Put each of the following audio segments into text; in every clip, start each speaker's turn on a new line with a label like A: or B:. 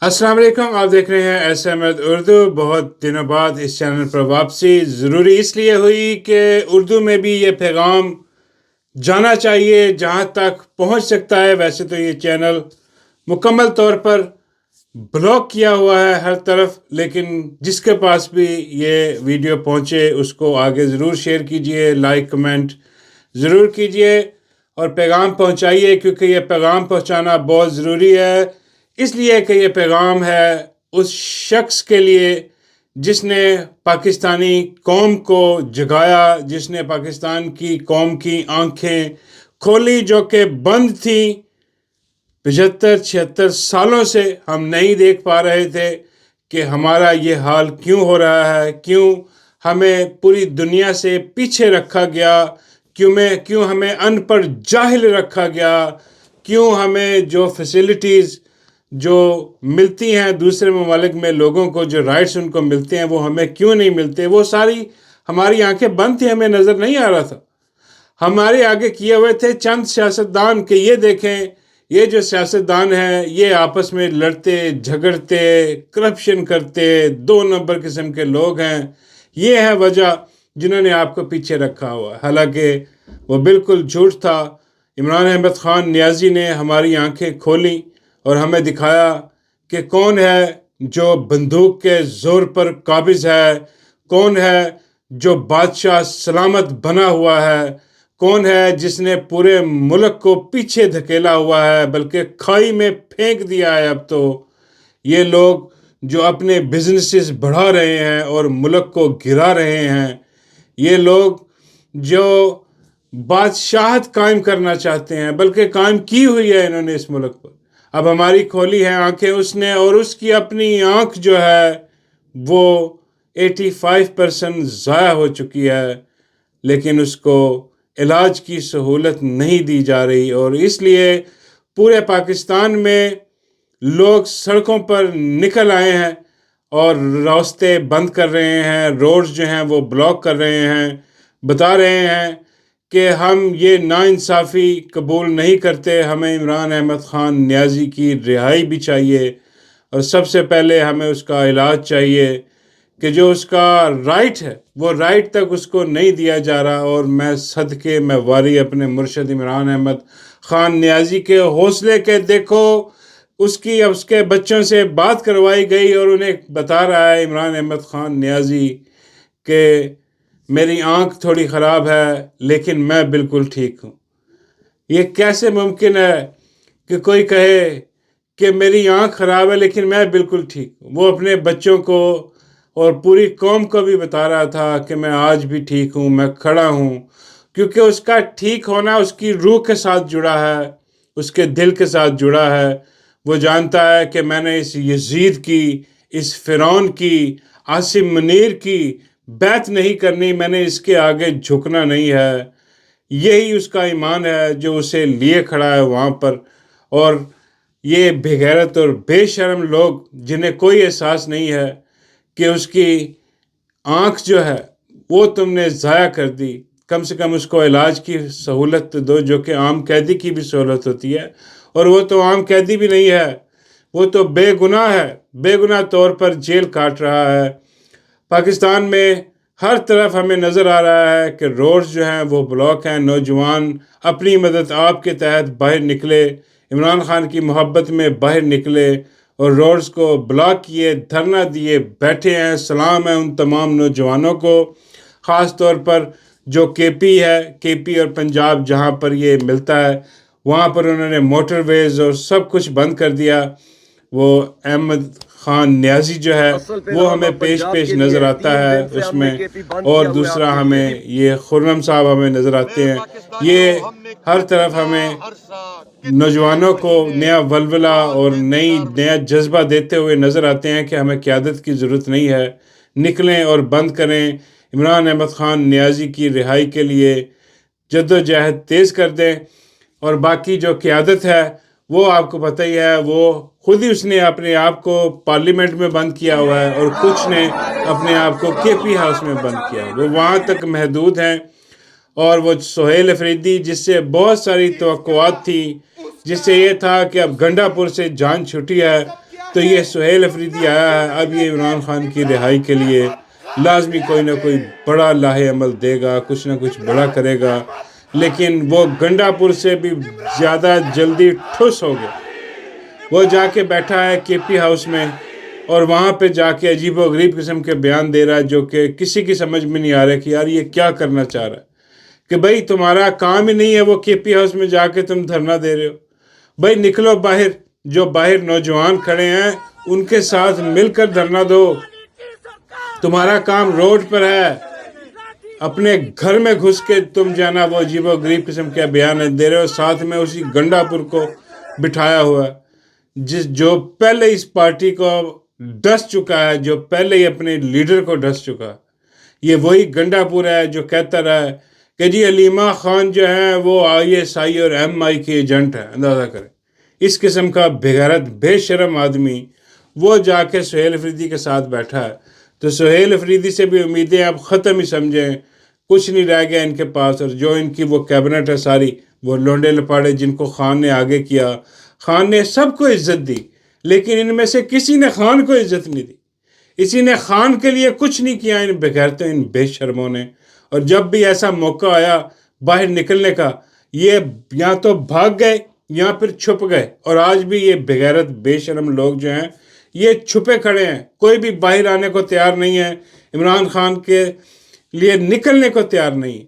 A: السلام علیکم، آپ دیکھ رہے ہیں ایس احمد اردو۔ بہت دنوں بعد اس چینل پر واپسی ضروری اس لیے ہوئی کہ اردو میں بھی یہ پیغام جانا چاہیے جہاں تک پہنچ سکتا ہے۔ ویسے تو یہ چینل مکمل طور پر بلاک کیا ہوا ہے ہر طرف، لیکن جس کے پاس بھی یہ ویڈیو پہنچے اس کو آگے ضرور شیئر کیجئے، لائک کمنٹ ضرور کیجئے اور پیغام پہنچائیے، کیونکہ یہ پیغام پہنچانا بہت ضروری ہے۔ اس لیے کہ یہ پیغام ہے اس شخص کے لیے جس نے پاکستانی قوم کو جگایا، جس نے پاکستان کی قوم کی آنکھیں کھولی جو کہ بند تھیں 75-76 سالوں سے۔ ہم نہیں دیکھ پا رہے تھے کہ ہمارا یہ حال کیوں ہو رہا ہے، کیوں ہمیں پوری دنیا سے پیچھے رکھا گیا، کیوں ہمیں ان پڑھ جاہل رکھا گیا، کیوں ہمیں جو فیسلٹیز جو ملتی ہیں دوسرے ممالک میں لوگوں کو، جو رائٹس ان کو ملتے ہیں وہ ہمیں کیوں نہیں ملتے۔ وہ ساری ہماری آنکھیں بند تھیں، ہمیں نظر نہیں آ رہا تھا۔ ہمارے آگے کیے ہوئے تھے چند سیاستدان کہ یہ دیکھیں، یہ جو سیاستدان ہیں یہ آپس میں لڑتے جھگڑتے کرپشن کرتے 2 نمبر قسم کے لوگ ہیں، یہ ہے وجہ جنہوں نے آپ کو پیچھے رکھا ہوا۔ حالانکہ وہ بالکل جھوٹ تھا۔ عمران احمد خان نیازی نے ہماری آنکھیں کھولیں اور ہمیں دکھایا کہ کون ہے جو بندوق کے زور پر قابض ہے، کون ہے جو بادشاہ سلامت بنا ہوا ہے، کون ہے جس نے پورے ملک کو پیچھے دھکیلا ہوا ہے بلکہ کھائی میں پھینک دیا ہے۔ اب تو یہ لوگ جو اپنے بزنسز بڑھا رہے ہیں اور ملک کو گرا رہے ہیں، یہ لوگ جو بادشاہت قائم کرنا چاہتے ہیں، بلکہ قائم کی ہوئی ہے انہوں نے اس ملک پر۔ اب ہماری کھولی ہیں آنکھیں اس نے، اور اس کی اپنی آنکھ جو ہے وہ 85% ضائع ہو چکی ہے، لیکن اس کو علاج کی سہولت نہیں دی جا رہی، اور اس لیے پورے پاکستان میں لوگ سڑکوں پر نکل آئے ہیں اور راستے بند کر رہے ہیں، روڈز جو ہیں وہ بلاک کر رہے ہیں، بتا رہے ہیں کہ ہم یہ ناانصافی قبول نہیں کرتے، ہمیں عمران احمد خان نیازی کی رہائی بھی چاہیے، اور سب سے پہلے ہمیں اس کا علاج چاہیے کہ جو اس کا رائٹ ہے وہ رائٹ تک اس کو نہیں دیا جا رہا۔ اور میں صدقے میں واری اپنے مرشد عمران احمد خان نیازی کے حوصلے کے، دیکھو اس کے بچوں سے بات کروائی گئی اور انہیں بتا رہا ہے عمران احمد خان نیازی کہ میری آنکھ تھوڑی خراب ہے لیکن میں بالکل ٹھیک ہوں۔ یہ کیسے ممکن ہے کہ کوئی کہے کہ میری آنکھ خراب ہے لیکن میں بالکل ٹھیک ہوں؟ وہ اپنے بچوں کو اور پوری قوم کو بھی بتا رہا تھا کہ میں آج بھی ٹھیک ہوں، میں کھڑا ہوں، کیونکہ اس کا ٹھیک ہونا اس کی روح کے ساتھ جڑا ہے، اس کے دل کے ساتھ جڑا ہے۔ وہ جانتا ہے کہ میں نے اس یزید کی، اس فرعون کی، عاصم منیر کی بیعت نہیں کرنی، میں نے اس کے آگے جھکنا نہیں ہے۔ یہی اس کا ایمان ہے جو اسے لیے کھڑا ہے وہاں پر۔ اور یہ بے غیرت اور بے شرم لوگ جنہیں کوئی احساس نہیں ہے کہ اس کی آنکھ جو ہے وہ تم نے ضائع کر دی، کم سے کم اس کو علاج کی سہولت تو دو، جو کہ عام قیدی کی بھی سہولت ہوتی ہے، اور وہ تو عام قیدی بھی نہیں ہے، وہ تو بے گناہ ہے، بے گناہ طور پر جیل کاٹ رہا ہے۔ پاکستان میں ہر طرف ہمیں نظر آ رہا ہے کہ روڈز جو ہیں وہ بلاک ہیں، نوجوان اپنی مدد آپ کے تحت باہر نکلے، عمران خان کی محبت میں باہر نکلے اور روڈز کو بلاک کیے، دھرنا دیے بیٹھے ہیں۔ سلام ہے ان تمام نوجوانوں کو، خاص طور پر جو کے پی ہے، کے پی اور پنجاب جہاں پر یہ ملتا ہے، وہاں پر انہوں نے موٹر ویز اور سب کچھ بند کر دیا۔ وہ احمد خان نیازی جو ہے وہ ہمیں پیش نظر آتا ہے اس میں، اور دوسرا ہمیں یہ خرم صاحب ہمیں نظر آتے ہیں۔ یہ ہر طرف ہمیں نوجوانوں کو نیا ولولہ اور نیا جذبہ دیتے ہوئے نظر آتے ہیں کہ ہمیں قیادت کی ضرورت نہیں ہے، نکلیں اور بند کریں، عمران احمد خان نیازی کی رہائی کے لیے جد و جہد تیز کر دیں۔ اور باقی جو قیادت ہے وہ آپ کو پتہ ہی ہے، وہ خود ہی اس نے اپنے آپ کو پارلیمنٹ میں بند کیا ہوا ہے، اور کچھ نے اپنے آپ کو کے پی ہاؤس میں بند کیا، وہ وہاں تک محدود ہیں۔ اور وہ سہیل افریدی جس سے بہت ساری توقعات تھی، جس سے یہ تھا کہ اب گنڈا پور سے جان چھٹی ہے، تو یہ سہیل افریدی آیا ہے، اب یہ عمران خان کی رہائی کے لیے لازمی کوئی نہ کوئی بڑا لاہ عمل دے گا، کچھ نہ کچھ بڑا کرے گا، لیکن وہ گنڈا پور سے بھی زیادہ جلدی ٹھوس ہو گیا۔ وہ جا کے بیٹھا ہے کے پی ہاؤس میں، اور وہاں پہ جا کے عجیب و غریب قسم کے بیان دے رہا ہے، جو کہ کسی کی سمجھ میں نہیں آ رہا کہ یار یہ کیا کرنا چاہ رہا ہے، کہ بھائی تمہارا کام ہی نہیں ہے وہ کے پی ہاؤس میں جا کے تم دھرنا دے رہے ہو، بھائی نکلو باہر، جو باہر نوجوان کھڑے ہیں ان کے ساتھ مل کر دھرنا دو، تمہارا کام روڈ پر ہے، اپنے گھر میں گھس کے تم جانا وہ عجیب و غریب قسم کے بیان دے رہے ہو، ساتھ میں اسی گنڈا پور کو بٹھایا ہوا ہے، جو پہلے اس پارٹی کو ڈس چکا ہے، جو پہلے ہی اپنے لیڈر کو ڈس چکا ہے۔ یہ وہی گنڈا پور ہے جو کہتا رہا ہے کہ جی علیمہ خان جو ہیں وہ ISI اور MI کے ایجنٹ ہیں، اندازہ کریں۔ اس قسم کا بغیرت بے شرم آدمی وہ جا کے سہیل افریدی کے ساتھ بیٹھا ہے، تو سہیل افریدی سے بھی امیدیں اب ختم ہی سمجھیں، کچھ نہیں رہ گیا ان کے پاس، اور جو ان کی وہ کیبنٹ ہے ساری، وہ لونڈے لپاڑے جن کو خان نے آگے کیا، خان نے سب کو عزت دی، لیکن ان میں سے کسی نے خان کو عزت نہیں دی، اسی نے خان کے لیے کچھ نہیں کیا، ان بغیرتوں ان بے شرموں نے۔ اور جب بھی ایسا موقع آیا باہر نکلنے کا، یہ یا تو بھاگ گئے یا پھر چھپ گئے، اور آج بھی یہ بغیرت بے شرم لوگ جو ہیں یہ چھپے کھڑے ہیں، کوئی بھی باہر آنے کو تیار نہیں ہے، عمران خان کے لیے نکلنے کو تیار نہیں،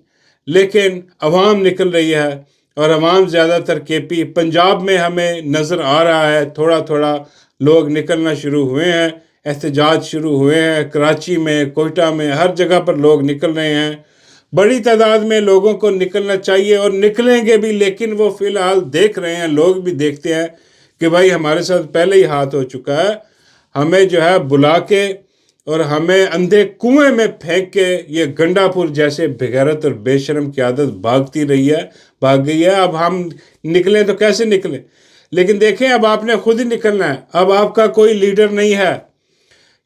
A: لیکن عوام نکل رہی ہے، اور عوام زیادہ تر کے پی پنجاب میں ہمیں نظر آ رہا ہے، تھوڑا تھوڑا لوگ نکلنا شروع ہوئے ہیں، احتجاج شروع ہوئے ہیں، کراچی میں، کوئٹہ میں، ہر جگہ پر لوگ نکل رہے ہیں، بڑی تعداد میں لوگوں کو نکلنا چاہیے اور نکلیں گے بھی، لیکن وہ فی الحال دیکھ رہے ہیں، لوگ بھی دیکھتے ہیں کہ بھائی ہمارے ساتھ پہلے ہی ہاتھ ہو چکا ہے، ہمیں جو ہے بلا کے اور ہمیں اندھے کنویں میں پھینک کے یہ گنڈا پور جیسے بغیرت اور بے شرم کی عادت بھاگتی رہی ہے، بھاگ گئی ہے۔ اب ہم نکلیں تو کیسے نکلیں؟ لیکن دیکھیں اب آپ نے خود ہی نکلنا ہے، اب آپ کا کوئی لیڈر نہیں ہے،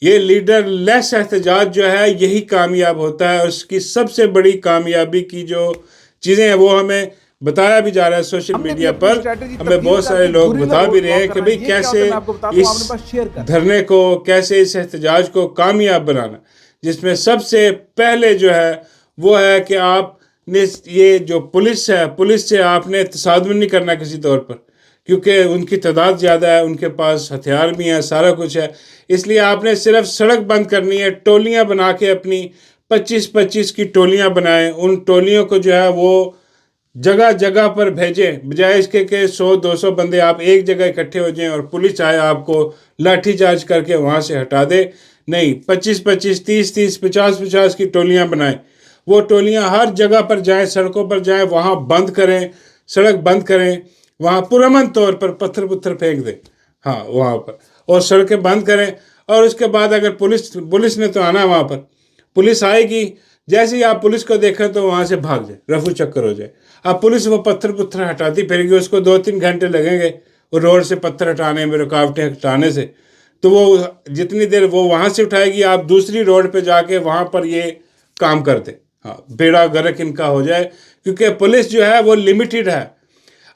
A: یہ لیڈر لیس احتجاج جو ہے یہی کامیاب ہوتا ہے، اور اس کی سب سے بڑی کامیابی کی جو چیزیں ہیں وہ ہمیں بتایا بھی جا رہا ہے سوشل میڈیا پر، ہمیں بہت سارے لوگ بتا بھی رہے ہیں کہ بھئی کیسے اس دھرنے کو، کیسے اس احتجاج کو کامیاب بنانا، جس میں سب سے پہلے جو ہے وہ ہے کہ آپ نے یہ جو پولیس ہے، پولیس سے آپ نے تصادم نہیں کرنا کسی طور پر، کیونکہ ان کی تعداد زیادہ ہے، ان کے پاس ہتھیار بھی ہیں، سارا کچھ ہے، اس لیے آپ نے صرف سڑک بند کرنی ہے، ٹولیاں بنا کے اپنی 25-25 کی ٹولیاں بنائیں، ان ٹولیوں کو جو ہے وہ جگہ جگہ پر بھیجیں، بجائے اس کے کہ 100-200 بندے آپ ایک جگہ اکٹھے ہو جائیں اور پولیس آئے آپ کو لاٹھی چارج کر کے وہاں سے ہٹا دے، نہیں، 25-25، 30-30، 50-50 کی ٹولیاں بنائیں، وہ ٹولیاں ہر جگہ پر جائیں، سڑکوں پر جائیں، وہاں بند کریں، سڑک بند کریں، وہاں پرامن طور پر پتھر پھینک دیں، ہاں وہاں پر، اور سڑکیں بند کریں، اور اس کے بعد اگر پولیس نے تو آنا ہے وہاں پر، پولیس آئے گی، جیسے ہی آپ پولیس کو دیکھیں تو وہاں سے بھاگ جائیں، رفو چکر ہو جائے، اب پولیس وہ پتھر ہٹاتی پھر گی، اس کو 2-3 گھنٹے لگیں گے وہ روڈ سے پتھر ہٹانے میں، رکاوٹیں ہٹانے سے، تو وہ جتنی دیر وہ وہاں سے اٹھائے گی، آپ دوسری روڈ پہ جا کے وہاں پر یہ کام کر دیں، ہاں بیڑا گرک ان کا ہو جائے، کیونکہ پولیس جو ہے وہ لمیٹڈ ہے۔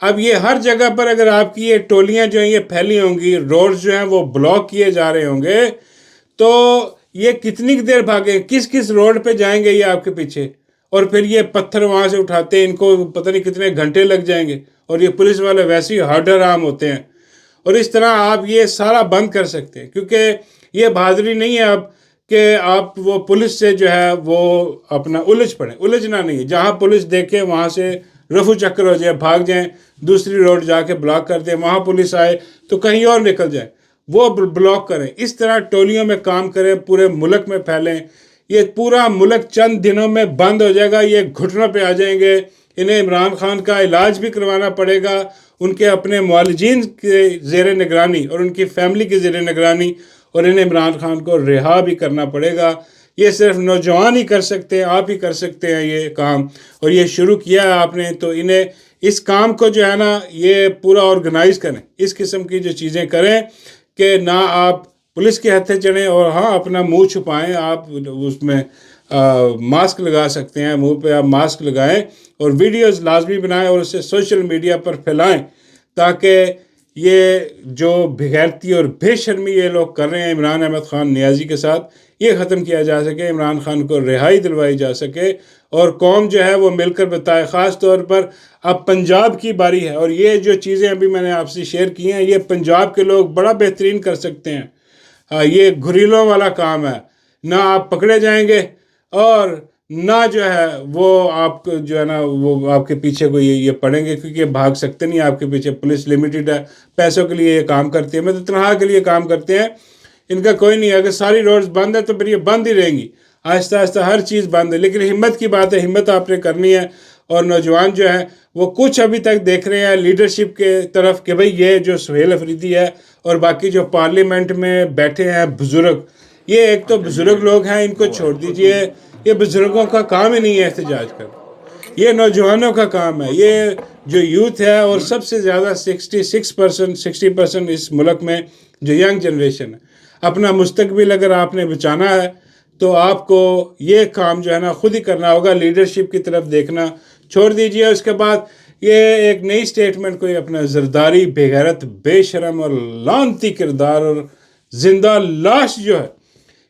A: اب یہ ہر جگہ پر اگر آپ کی یہ ٹولیاں جو ہیں یہ پھیلی ہوں گی، روڈز جو ہیں وہ بلاک کیے جا رہے ہوں گے، تو یہ کتنی دیر بھاگیں، کس روڈ پہ جائیں گے یہ آپ کے پیچھے، اور پھر یہ پتھر وہاں سے اٹھاتے ہیں، ان کو پتہ نہیں کتنے گھنٹے لگ جائیں گے، اور یہ پولیس والے ویسے ہی ہارڈر عام ہوتے ہیں، اور اس طرح آپ یہ سارا بند کر سکتے ہیں، کیونکہ یہ بہادری نہیں ہے اب کہ آپ وہ پولیس سے جو ہے وہ اپنا الجھنا نہیں ہے، جہاں پولیس دیکھے وہاں سے رفو چکر ہو جائے، بھاگ جائیں، دوسری روڈ جا کے بلاک کر دیں، وہاں پولیس آئے تو کہیں اور نکل جائیں، وہ بلاک کریں، اس طرح ٹولیوں میں کام کریں، پورے ملک میں پھیلیں، یہ پورا ملک چند دنوں میں بند ہو جائے گا، یہ گھٹنوں پہ آ جائیں گے، انہیں عمران خان کا علاج بھی کروانا پڑے گا، ان کے اپنے معالجین کے زیر نگرانی اور ان کی فیملی کی زیر نگرانی، اور انہیں عمران خان کو رہا بھی کرنا پڑے گا۔ یہ صرف نوجوان ہی کر سکتے ہیں، آپ ہی کر سکتے ہیں یہ کام، اور یہ شروع کیا ہے آپ نے، تو انہیں اس کام کو جو ہے نا یہ پورا آرگنائز کریں، اس قسم کی جو چیزیں کریں کہ نہ آپ پولیس کے ہتھے چڑھیں، اور ہاں اپنا منہ چھپائیں، آپ اس میں ماسک لگا سکتے ہیں، منہ پہ آپ ماسک لگائیں، اور ویڈیوز لازمی بنائیں اور اسے سوشل میڈیا پر پھیلائیں، تاکہ یہ جو بغیرتی اور بے شرمی یہ لوگ کر رہے ہیں عمران احمد خان نیازی کے ساتھ، یہ ختم کیا جا سکے، عمران خان کو رہائی دلوائی جا سکے، اور قوم جو ہے وہ مل کر بتائے. خاص طور پر اب پنجاب کی باری ہے، اور یہ جو چیزیں ابھی میں نے آپ سے شیئر کی ہیں یہ پنجاب کے لوگ بڑا بہترین کر سکتے ہیں. یہ گھریلوں والا کام ہے، نہ آپ پکڑے جائیں گے اور نہ جو ہے وہ آپ کو جو ہے نا وہ آپ کے پیچھے کوئی یہ پڑیں گے، کیونکہ یہ بھاگ سکتے نہیں آپ کے پیچھے. پولیس لمیٹڈ ہے، پیسوں کے لیے یہ کام کرتی ہے، میں تو تنہا کے لیے کام کرتے ہیں، ان کا کوئی نہیں ہے. اگر ساری روڈز بند ہے تو پھر یہ بند ہی رہیں گی، آہستہ آہستہ ہر چیز بند ہے. لیکن ہمت کی بات ہے، ہمت آپ نے کرنی ہے. اور نوجوان جو ہیں وہ کچھ ابھی تک دیکھ رہے ہیں لیڈرشپ کے طرف کہ بھئی یہ جو سہیل افریدی ہے اور باقی جو پارلیمنٹ میں بیٹھے ہیں بزرگ، یہ ایک تو بزرگ لوگ ہیں، ان کو چھوڑ دیجئے. یہ بزرگوں کا کام ہی نہیں ہے احتجاج کرنا، یہ نوجوانوں کا کام ہے. یہ جو یوتھ ہے اور سب سے زیادہ 60% اس ملک میں جو ینگ جنریشن ہے، اپنا مستقبل اگر آپ نے بچانا ہے تو آپ کو یہ کام جو ہے نا خود ہی کرنا ہوگا. لیڈرشپ کی طرف دیکھنا چھوڑ دیجئے. اس کے بعد یہ ایک نئی سٹیٹمنٹ کوئی اپنا زرداری، بے غیرت، بے شرم اور لعنتی کردار اور زندہ لاش جو ہے،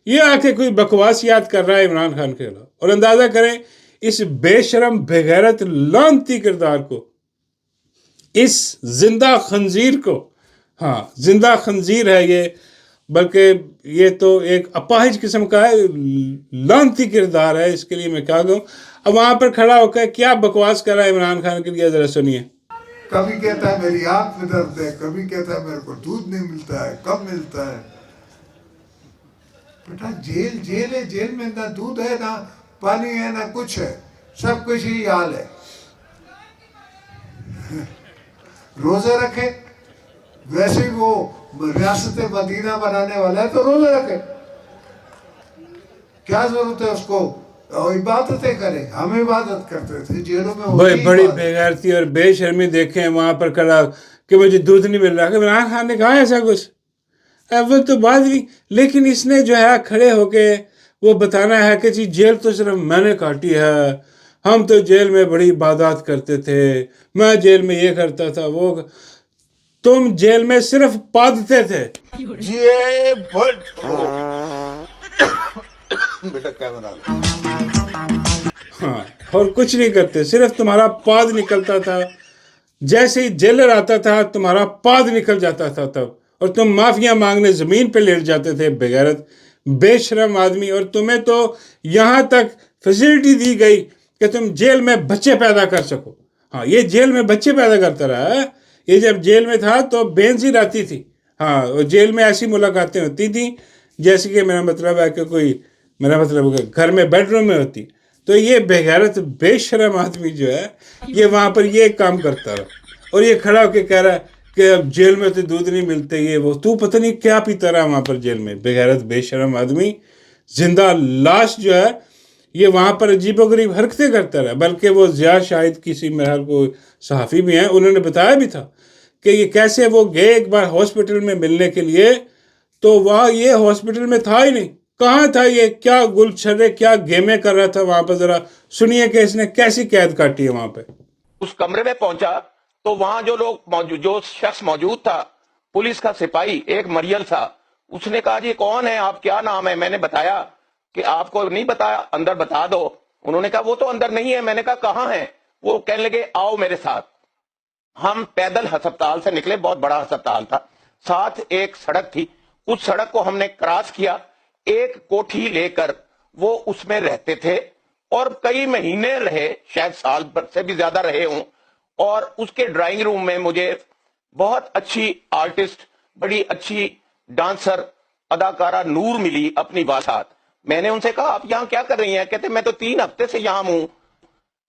A: یہ آ کے کوئی بکواسیات کر رہا ہے عمران خان کے خلاف. اور اندازہ کریں اس بے شرم، بے غیرت، لعنتی کردار کو، اس زندہ خنزیر کو، ہاں زندہ خنزیر ہے یہ، بلکہ یہ تو ایک اپاہج قسم کا ہے، لعنتی کردار ہے. اس کے لیے میں کیا کہوں. اب وہاں پر کھڑا ہو کے کیا بکواس کر رہا ہے عمران خان کے لیے، ذرا سنیے.
B: کبھی کہتا ہے میری آنکھ میں درد ہے، کبھی کہتا ہے میرے کو دودھ نہیں ملتا ہے، کب ملتا ہے. بیٹا جیل ہے، جیل میں نہ دودھ ہے، نہ پانی ہے، نہ کچھ ہے، سب کچھ ہی حال ہے. روزے رکھے، ویسے ہی وہ ریاست مدینہ بنانے والا ہے تو روزے رکھے، کیا ضرورت ہے اس کو عبادتیں کرے. ہم عبادت کرتے تھے جیلوں میں.
A: بڑی بے غیرتی اور بے شرمی دیکھیں وہاں پر کھڑا کہ مجھے دودھ نہیں مل رہا. کہ عمران خان نے کہا ایسا کچھ؟ وہ تو بات نہیں، لیکن اس نے جو ہے کھڑے ہو کے وہ بتانا ہے کہ جی جیل تو صرف میں نے کاٹی ہے، ہم تو جیل میں بڑی عبادات کرتے تھے، میں جیل میں یہ کرتا تھا وہ. تم جیل میں صرف پادتے تھے.
B: بیٹا کیا بنا
A: ہاں، اور کچھ نہیں کرتے، صرف تمہارا پاد نکلتا تھا. جیسے ہی جیلر آتا تھا تمہارا پاد نکل جاتا تھا تب، اور تم معافیاں مانگنے زمین پہ لیٹ جاتے تھے. بغیرت، بے شرم آدمی. اور تمہیں تو یہاں تک فیسلٹی دی گئی کہ تم جیل میں بچے پیدا کر سکو. ہاں، یہ جیل میں بچے پیدا کرتا رہا ہے. یہ جب جیل میں تھا تو بینظیر آتی تھی. ہاں، اور جیل میں ایسی ملاقاتیں ہوتی تھیں جیسے کہ میرا مطلب ہے کہ کوئی، میرا مطلب ہے گھر میں بیڈ روم میں ہوتی. تو یہ بے غیرت، بے شرم آدمی جو ہے یہ وہاں پر یہ کام کرتا رہا. اور یہ کھڑا ہو کے کہہ رہا ہے کہ اب جیل میں تو دودھ نہیں ملتے، یہ وہ. تو پتہ نہیں کیا پیتا رہا وہاں پر جیل میں. بے غیرت، بے شرم آدمی، زندہ لاش جو ہے یہ وہاں پر عجیب و غریب حرکتیں کرتا رہا. بلکہ وہ ضیاء شاہد کسی محل کو صحافی بھی ہیں، انہوں نے بتایا بھی تھا کہ یہ کیسے وہ گئے ایک بار ہاسپٹل میں ملنے کے لیے تو وہاں یہ ہاسپٹل میں تھا ہی نہیں. کہاں تھا یہ؟ کیا گل چھرے، کیا گیمیں کر رہا تھا وہاں پر. ذرا سنیے کہ اس نے کیسی قید کاٹی ہے وہاں پہ.
C: اس کمرے میں پہنچا تو وہاں جو شخص موجود تھا، پولیس کا سپاہی، ایک مریل تھا. اس نے کہا جی کون ہے آپ، کیا نام ہے؟ میں نے بتایا کہ آپ کو نہیں بتایا، اندر بتا دو. انہوں نے کہا وہ تو اندر نہیں ہے. میں نے کہا کہاں ہے؟ وہ کہنے لگے آؤ میرے ساتھ. ہم پیدل ہسپتال سے نکلے، بہت بڑا ہسپتال تھا، ساتھ ایک سڑک تھی. اس سڑک کو ہم نے کراس کیا. ایک کوٹھی لے کر وہ اس میں رہتے تھے اور کئی مہینے رہے، شاید سال بھر سے بھی زیادہ رہے ہوں. اور اس کے ڈرائنگ روم میں مجھے بہت اچھی آرٹسٹ، بڑی اچھی ڈانسر، اداکارہ نور ملی اپنی بات. میں نے ان سے کہا آپ یہاں کیا کر رہی ہیں؟ کہتے میں تو 3 ہفتے سے یہاں ہوں،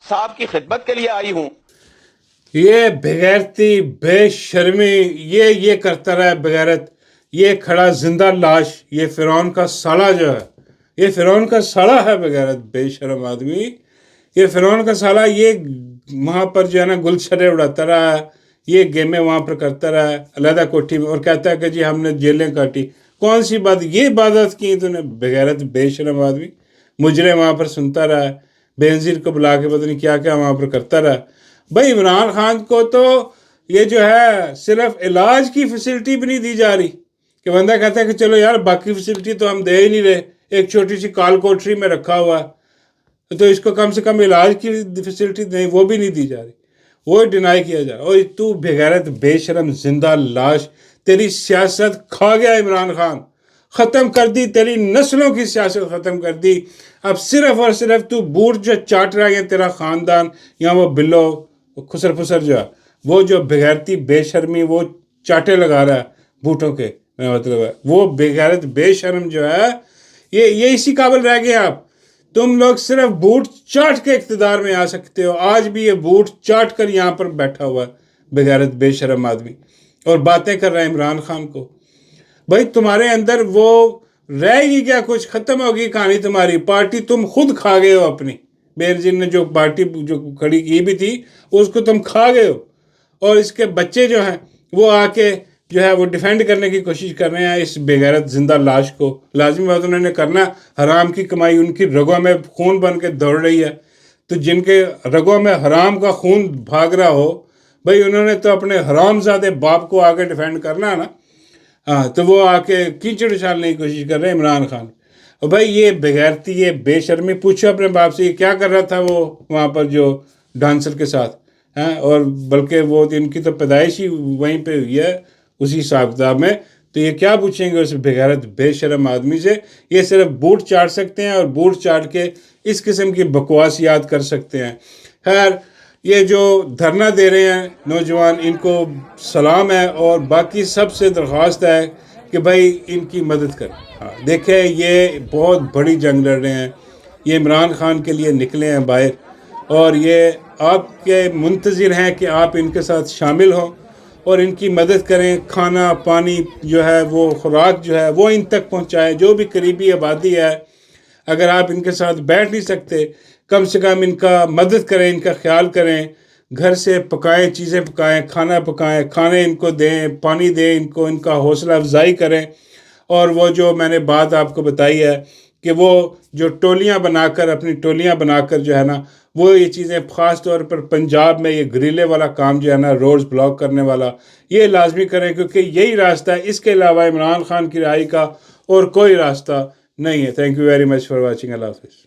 C: صاحب کی خدمت کے لیے آئی ہوں.
A: یہ بغیرتی، بے شرمی، یہ کرتا رہا ہے بغیرت. یہ کھڑا زندہ لاش، یہ فرعون کا سالہ جو ہے، یہ فرعون کا سالہ ہے. بغیرت، بے شرم آدمی، یہ فرعون کا سالہ. یہ وہاں پر جو ہے نا گل چھرے اڑاتا رہا ہے، یہ گیمیں وہاں پر کرتا رہا ہے علیحدہ کوٹھی میں، اور کہتا ہے کہ جی ہم نے جیلیں کاٹی. کون سی بات؟ یہ عبادت کی تو نے. بغیرت، بے شرم آدمی، مجرے وہاں پر سنتا رہا ہے، بینظیر کو بلا کے پتہ نہیں کیا کیا وہاں پر کرتا رہا. بھائی عمران خان کو تو یہ جو ہے صرف علاج کی فیسلٹی بھی نہیں دی جا رہی کہ بندہ کہتا ہے کہ چلو یار باقی فیسلٹی تو ہم دے ہی نہیں رہے، ایک چھوٹی سی کال کوٹری میں رکھا ہوا ہے تو اس کو کم سے کم علاج کی فیسلٹی نہیں، وہ بھی نہیں دی جا رہی، وہ ڈینائی کیا جا رہا ہے۔ اور تو بغیرت بے شرم زندہ لاش، تیری سیاست کھا گیا عمران خان، ختم کر دی تیری نسلوں کی سیاست، ختم کر دی۔ اب صرف اور صرف تو بوٹ جو چاٹ رہا ہے تیرا خاندان یا وہ بلو خسر پسر جو ہے، وہ جو بغیرتی بے شرمی وہ چاٹے لگا رہا ہے بوٹوں کے، مطلب ہے وہ بغیرت بے شرم جو ہے یہ اسی قابل رہ گئے آپ۔ تم لوگ صرف بوٹ چاٹ کے اقتدار میں آ سکتے ہو، آج بھی یہ بوٹ چاٹ کر یہاں پر بیٹھا ہوا ہے بغیرت بے شرم آدمی، اور باتیں کر رہا ہے عمران خان کو۔ بھائی تمہارے اندر وہ رہ ہی نہیں گیا کچھ، ختم ہو گئی کہانی تمہاری، پارٹی تم خود کھا گئے ہو اپنی، بےنظیر نے جو پارٹی جو کھڑی کی بھی تھی اس کو تم کھا گئے ہو، اور اس کے بچے جو ہیں وہ آ کے جو ہے وہ ڈیفینڈ کرنے کی کوشش کر رہے ہیں اس بغیرت زندہ لاش کو۔ لازمی بات انہوں نے کرنا، حرام کی کمائی ان کی رگوں میں خون بن کے دوڑ رہی ہے، تو جن کے رگوں میں حرام کا خون بھاگ رہا ہو بھائی انہوں نے تو اپنے حرام زادے باپ کو آگے ڈیفینڈ کرنا ہے نا، ہاں تو وہ آ کے کیچڑ اچھالنے کی کوشش کر رہے ہیں عمران خان۔ اور بھائی یہ بغیرتی، یہ بے شرمی، پوچھو اپنے باپ سے یہ کیا کر رہا تھا وہ وہاں پر جو ڈانسر کے ساتھ ہیں، اور بلکہ وہ ان کی تو پیدائش ہی وہیں پہ ہوئی ہے اسی حساب کتاب میں، تو یہ کیا پوچھیں گے اس بغیرت بے شرم آدمی سے؟ یہ صرف بوٹ چاٹ سکتے ہیں اور بوٹ چاٹ کے اس قسم کی بکواسیات کر سکتے ہیں۔ خیر یہ جو دھرنا دے رہے ہیں نوجوان ان کو سلام ہے، اور باقی سب سے درخواست ہے کہ بھائی ان کی مدد کریں۔ دیکھیں یہ بہت بڑی جنگ لڑ رہے ہیں، یہ عمران خان کے لیے نکلے ہیں باہر، اور یہ آپ کے منتظر ہیں کہ آپ ان کے ساتھ شامل ہوں اور ان کی مدد کریں، کھانا پانی جو ہے وہ خوراک جو ہے وہ ان تک پہنچائیں، جو بھی قریبی آبادی ہے اگر آپ ان کے ساتھ بیٹھ نہیں سکتے کم سے کم ان کا مدد کریں، ان کا خیال کریں، گھر سے پکائیں، چیزیں پکائیں، کھانا پکائیں، کھانے ان کو دیں، پانی دیں ان کو، ان کا حوصلہ افزائی کریں۔ اور وہ جو میں نے بات آپ کو بتائی ہے کہ وہ جو ٹولیاں بنا کر، اپنی ٹولیاں بنا کر جو ہے نا وہ یہ چیزیں، خاص طور پر پنجاب میں یہ گریلے والا کام جو ہے نا، روڈز بلاک کرنے والا، یہ لازمی کریں، کیونکہ یہی راستہ ہے، اس کے علاوہ عمران خان کی رہائی کا اور کوئی راستہ نہیں ہے۔ Thank you very much for watching. اللہ حافظ۔